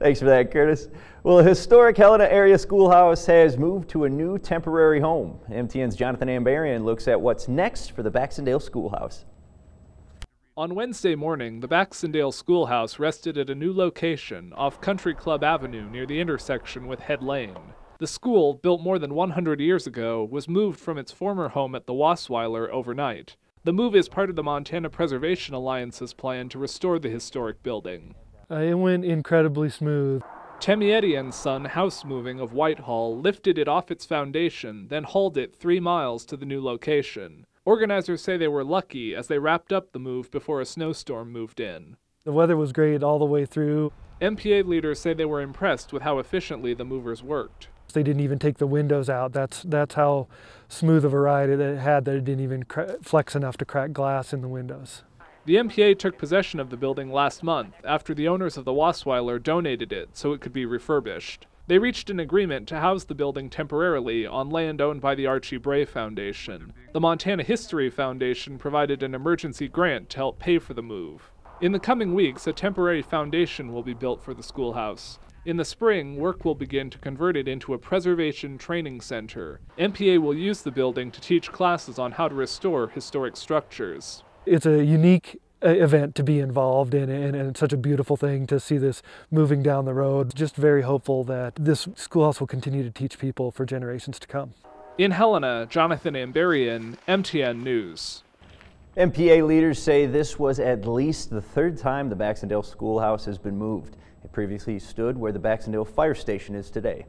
Thanks for that, Curtis. Well, the historic Helena area schoolhouse has moved to a new temporary home. MTN's Jonathan Ambarian looks at what's next for the Baxendale Schoolhouse. On Wednesday morning, the Baxendale Schoolhouse rested at a new location off Country Club Avenue near the intersection with Head Lane. The school, built more than 100 years ago, was moved from its former home at the Wasweiler overnight. The move is part of the Montana Preservation Alliance's plan to restore the historic building. It went incredibly smooth. Temietti and Son House Moving of Whitehall lifted it off its foundation, then hauled it 3 miles to the new location. Organizers say they were lucky as they wrapped up the move before a snowstorm moved in. The weather was great all the way through. MPA leaders say they were impressed with how efficiently the movers worked. They didn't even take the windows out. That's how smooth of a ride it had, that it didn't even flex enough to crack glass in the windows. The MPA took possession of the building last month after the owners of the Wasweiler donated it so it could be refurbished. They reached an agreement to house the building temporarily on land owned by the Archie Bray Foundation. The Montana History Foundation provided an emergency grant to help pay for the move. In the coming weeks, a temporary foundation will be built for the schoolhouse. In the spring, work will begin to convert it into a preservation training center. MPA will use the building to teach classes on how to restore historic structures. It's a unique event to be involved in, and it's such a beautiful thing to see this moving down the road. Just very hopeful that this schoolhouse will continue to teach people for generations to come. In Helena, Jonathan Ambarian, MTN News. MPA leaders say this was at least the 3rd time the Baxendale Schoolhouse has been moved. It previously stood where the Baxendale Fire Station is today.